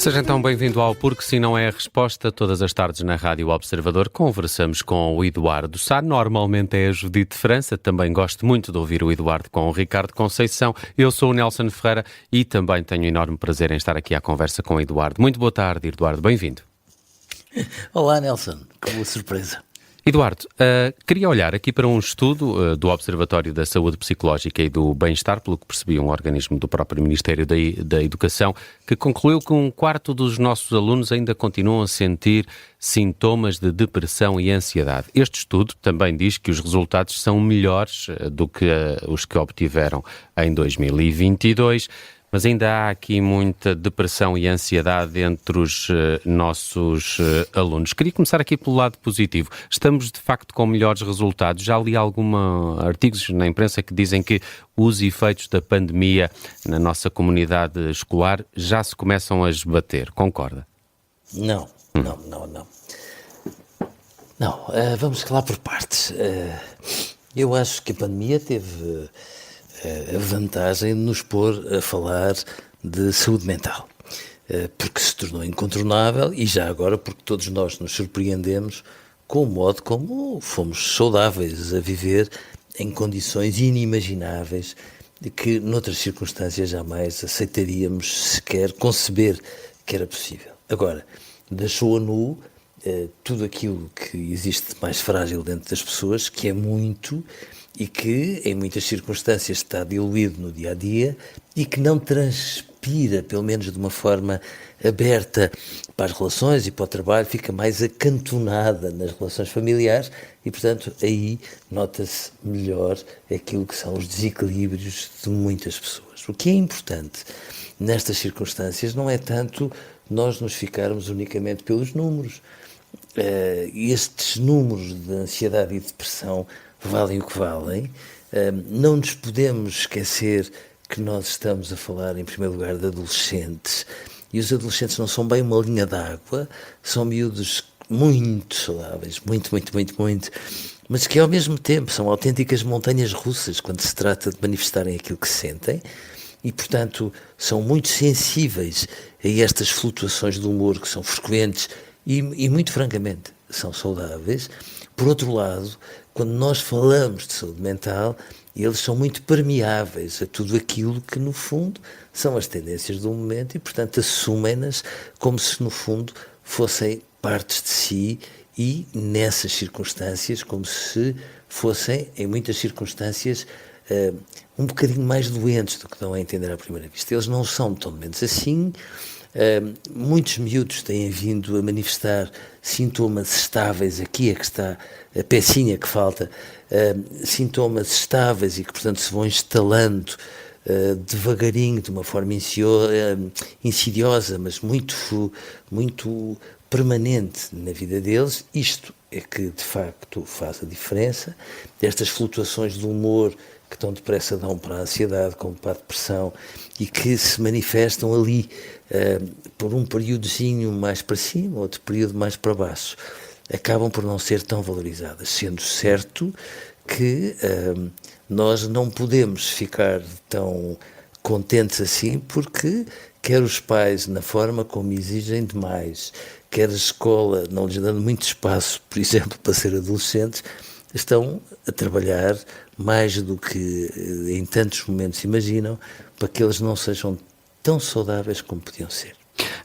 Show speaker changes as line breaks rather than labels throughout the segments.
Seja então bem-vindo ao Porque Se Não É a Resposta. Todas as tardes na Rádio Observador conversamos com o Eduardo Sá. Normalmente é a Judite França. Também gosto muito de ouvir o Eduardo com o Ricardo Conceição. Eu sou o Nelson Ferreira e também tenho enorme prazer em estar aqui à conversa com o Eduardo. Muito boa tarde, Eduardo. Bem-vindo.
Olá, Nelson. Que boa surpresa.
Eduardo, queria olhar aqui para um estudo do Observatório da Saúde Psicológica e do Bem-Estar, pelo que percebi, um organismo do próprio Ministério da Educação, que concluiu que 1/4 dos nossos alunos ainda continuam a sentir sintomas de depressão e ansiedade. Este estudo também diz que os resultados são melhores do que os que obtiveram em 2022, mas ainda há aqui muita depressão e ansiedade entre os nossos alunos. Queria começar aqui pelo lado positivo. Estamos, de facto, com melhores resultados. Já li alguns artigos na imprensa que dizem que os efeitos da pandemia na nossa comunidade escolar já se começam a esbater. Concorda?
Não. Vamos lá por partes. Eu acho que a pandemia teve a vantagem de nos pôr a falar de saúde mental, porque se tornou incontornável e já agora porque todos nós nos surpreendemos com o modo como fomos saudáveis a viver em condições inimagináveis de que noutras circunstâncias jamais aceitaríamos sequer conceber que era possível. Agora, deixou a nu tudo aquilo que existe de mais frágil dentro das pessoas, que é muito e que em muitas circunstâncias está diluído no dia-a-dia e que não transpira, pelo menos de uma forma aberta para as relações e para o trabalho, fica mais acantonada nas relações familiares e, portanto, aí nota-se melhor aquilo que são os desequilíbrios de muitas pessoas. O que é importante nestas circunstâncias não é tanto nós nos ficarmos unicamente pelos números. Estes números de ansiedade e depressão valem o que valem. Não nos podemos esquecer que nós estamos a falar, em primeiro lugar, de adolescentes. E os adolescentes não são bem uma linha d'água, são miúdos muito saudáveis, muito, mas que ao mesmo tempo são autênticas montanhas russas quando se trata de manifestarem aquilo que sentem e, portanto, são muito sensíveis a estas flutuações do humor que são frequentes e muito francamente, são saudáveis. Por outro lado, quando nós falamos de saúde mental, eles são muito permeáveis a tudo aquilo que, no fundo, são as tendências do momento e, portanto, assumem-nas como se, no fundo, fossem partes de si e, nessas circunstâncias, como se fossem, em muitas circunstâncias, um bocadinho mais doentes do que dão a entender à primeira vista. Eles não são tão doentes assim. Muitos miúdos têm vindo a manifestar sintomas estáveis, aqui é que está a pecinha que falta, sintomas estáveis e que, portanto, se vão instalando devagarinho, de uma forma insidiosa, mas muito permanente na vida deles. Isto é que, de facto, faz a diferença. Estas flutuações do humor que tão depressa dão para a ansiedade como para a depressão e que se manifestam ali por um períodozinho mais para cima, outro período mais para baixo, acabam por não ser tão valorizadas, sendo certo que nós não podemos ficar tão contentes assim porque quer os pais, na forma como exigem demais, quer a escola, não lhes dando muito espaço, por exemplo, para ser adolescentes, estão a trabalhar mais do que em tantos momentos imaginam para que eles não sejam tão saudáveis como podiam ser.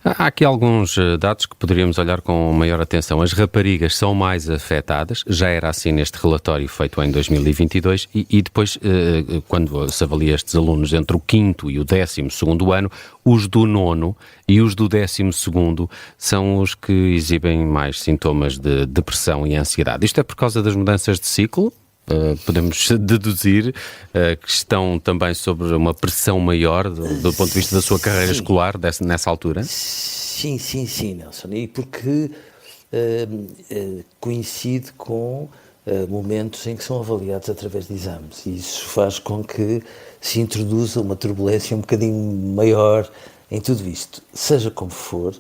Há aqui alguns dados que poderíamos olhar com maior atenção. As raparigas são mais afetadas, já era assim neste relatório feito em 2022 e depois, quando se avalia estes alunos entre o 5º e o 12º ano, os do 9º e os do 12º são os que exibem mais sintomas de depressão e ansiedade. Isto é por causa das mudanças de ciclo? Podemos deduzir que estão também sobre uma pressão maior do ponto de vista da sua carreira escolar nessa altura?
Sim, Nelson. E porque coincide com momentos em que são avaliados através de exames. E isso faz com que se introduza uma turbulência um bocadinho maior em tudo isto. Seja como for,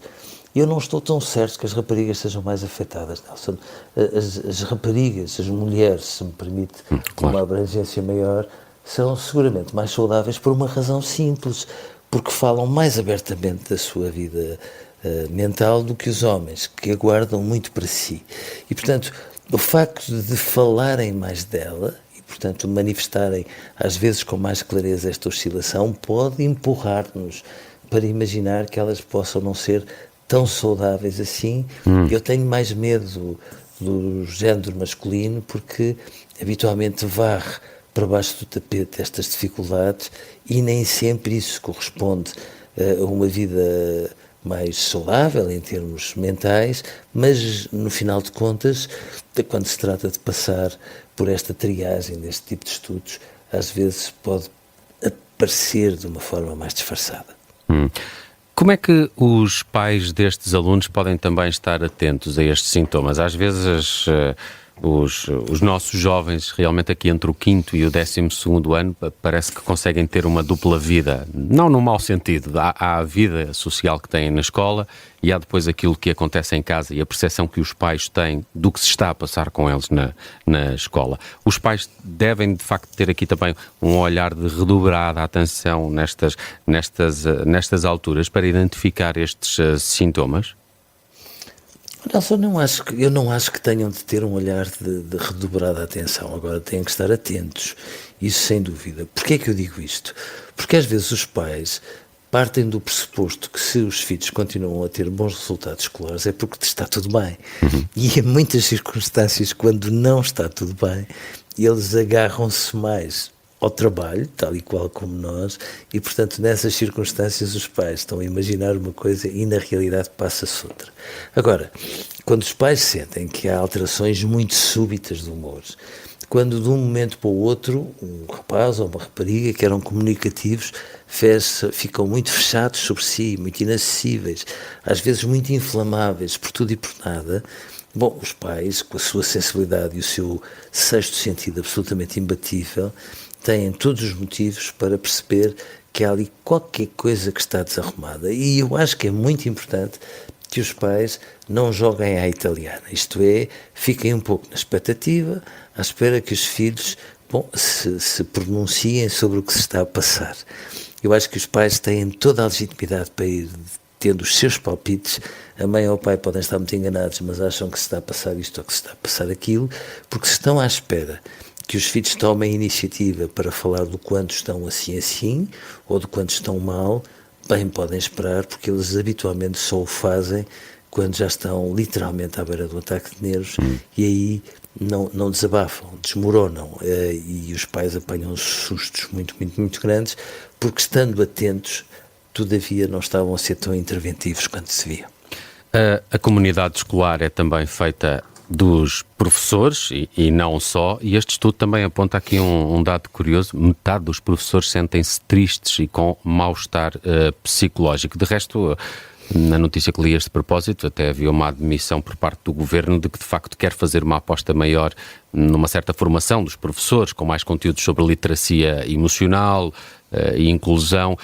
eu não estou tão certo que as raparigas sejam mais afetadas, Nelson. As raparigas, as mulheres, se me permite, com uma abrangência maior, são seguramente mais saudáveis por uma razão simples, porque falam mais abertamente da sua vida mental do que os homens, que a guardam muito para si. E, portanto, o facto de falarem mais dela e, portanto, manifestarem às vezes com mais clareza esta oscilação pode empurrar-nos para imaginar que elas possam não ser tão saudáveis assim. Eu tenho mais medo do género masculino porque habitualmente varre para baixo do tapete estas dificuldades e nem sempre isso corresponde a uma vida mais saudável em termos mentais, mas no final de contas, quando se trata de passar por esta triagem deste tipo de estudos, às vezes pode aparecer de uma forma mais disfarçada.
Como é que os pais destes alunos podem também estar atentos a estes sintomas? Às vezes os nossos jovens, realmente aqui entre o 5º e o 12º ano, parece que conseguem ter uma dupla vida, não no mau sentido. Há a vida social que têm na escola e há depois aquilo que acontece em casa e a percepção que os pais têm do que se está a passar com eles na escola. Os pais devem, de facto, ter aqui também um olhar de redobrada atenção nestas alturas para identificar estes sintomas?
Nelson, eu não acho que tenham de ter um olhar de redobrada atenção. Agora têm que estar atentos, isso sem dúvida. Porquê é que eu digo isto? Porque às vezes os pais partem do pressuposto que se os filhos continuam a ter bons resultados escolares é porque está tudo bem. E em muitas circunstâncias, quando não está tudo bem, eles agarram-se mais ao trabalho, tal e qual como nós, e portanto nessas circunstâncias os pais estão a imaginar uma coisa e na realidade passa-se outra. Agora, quando os pais sentem que há alterações muito súbitas do humor, quando de um momento para o outro um rapaz ou uma rapariga que eram comunicativos ficam muito fechados sobre si, muito inacessíveis, às vezes muito inflamáveis por tudo e por nada, bom, os pais, com a sua sensibilidade e o seu sexto sentido absolutamente imbatível, têm todos os motivos para perceber que há ali qualquer coisa que está desarrumada. E eu acho que é muito importante que os pais não joguem à italiana, isto é, fiquem um pouco na expectativa, à espera que os filhos, bom, se pronunciem sobre o que se está a passar. Eu acho que os pais têm toda a legitimidade para ir tendo os seus palpites. A mãe ou o pai podem estar muito enganados, mas acham que se está a passar isto ou que se está a passar aquilo, porque se estão à espera que os filhos tomem iniciativa para falar do quanto estão assim, ou do quanto estão mal, bem podem esperar, porque eles habitualmente só o fazem quando já estão literalmente à beira do ataque de nervos e aí não desabafam, desmoronam, e os pais apanham sustos muito, muito, muito grandes, porque estando atentos, todavia não estavam a ser tão interventivos quanto se devia.
A comunidade escolar é também feita dos professores e não só, e este estudo também aponta aqui um dado curioso: metade dos professores sentem-se tristes e com mal-estar psicológico. De resto, na notícia que li a este propósito, até havia uma admissão por parte do Governo de que de facto quer fazer uma aposta maior numa certa formação dos professores, com mais conteúdos sobre literacia emocional e inclusão.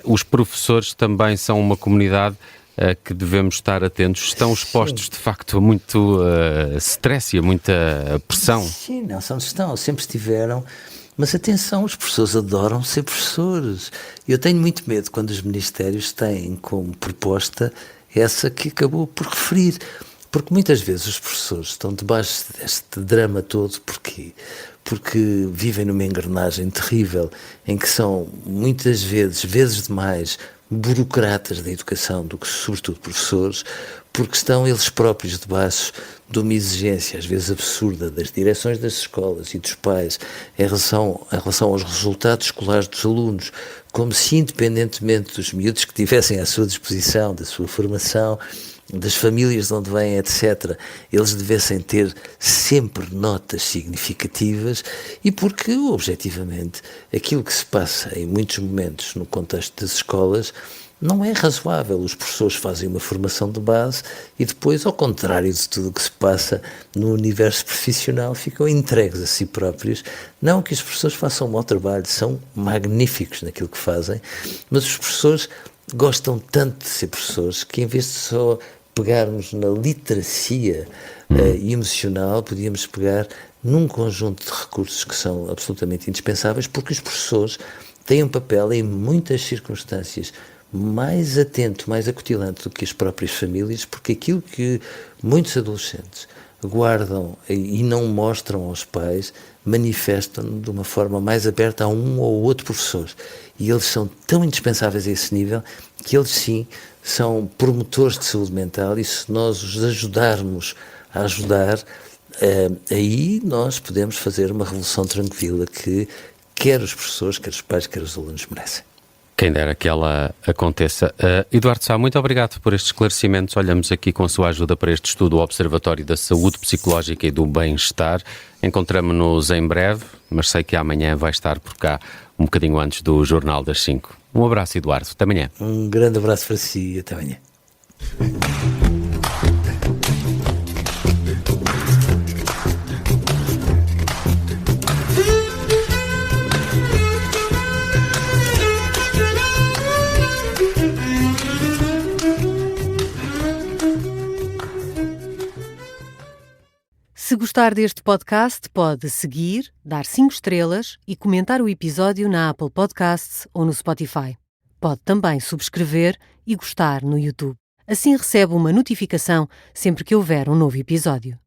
Os professores também são uma comunidade que devemos estar atentos. Estão expostos, de facto, a muito stress e a muita pressão.
Sim, não, estão, sempre estiveram. Mas atenção, os professores adoram ser professores. Eu tenho muito medo quando os ministérios têm como proposta essa que acabou por referir. Porque muitas vezes os professores estão debaixo deste drama todo. Porquê? Porque vivem numa engrenagem terrível em que são muitas vezes demais, burocratas da educação do que sobretudo professores, porque estão eles próprios debaixo de uma exigência às vezes absurda das direções das escolas e dos pais em relação aos resultados escolares dos alunos, como se independentemente dos miúdos que tivessem à sua disposição, da sua formação, das famílias de onde vêm, etc., eles devessem ter sempre notas significativas, e porque, objetivamente, aquilo que se passa em muitos momentos no contexto das escolas não é razoável. Os professores fazem uma formação de base e depois, ao contrário de tudo o que se passa no universo profissional, ficam entregues a si próprios. Não que os professores façam um mau trabalho, são magníficos naquilo que fazem, mas os professores gostam tanto de ser professores que, em vez de só pegarmos na literacia emocional, podíamos pegar num conjunto de recursos que são absolutamente indispensáveis, porque os professores têm um papel em muitas circunstâncias mais atento, mais acutilante do que as próprias famílias, porque aquilo que muitos adolescentes guardam e não mostram aos pais, manifestam de uma forma mais aberta a um ou outro professor. E eles são tão indispensáveis a esse nível que eles sim são promotores de saúde mental, e se nós os ajudarmos a ajudar, aí nós podemos fazer uma revolução tranquila que quer os professores, quer os pais, quer os alunos merecem.
Quem dera que ela aconteça. Eduardo Sá, muito obrigado por estes esclarecimentos. Olhamos aqui com a sua ajuda para este estudo, o Observatório da Saúde Psicológica e do Bem-Estar. Encontramo-nos em breve, mas sei que amanhã vai estar por cá, um bocadinho antes do Jornal das 5. Um abraço, Eduardo. Até amanhã.
Um grande abraço para si e até amanhã.
Se gostar deste podcast, pode seguir, dar 5 estrelas e comentar o episódio na Apple Podcasts ou no Spotify. Pode também subscrever e gostar no YouTube. Assim recebe uma notificação sempre que houver um novo episódio.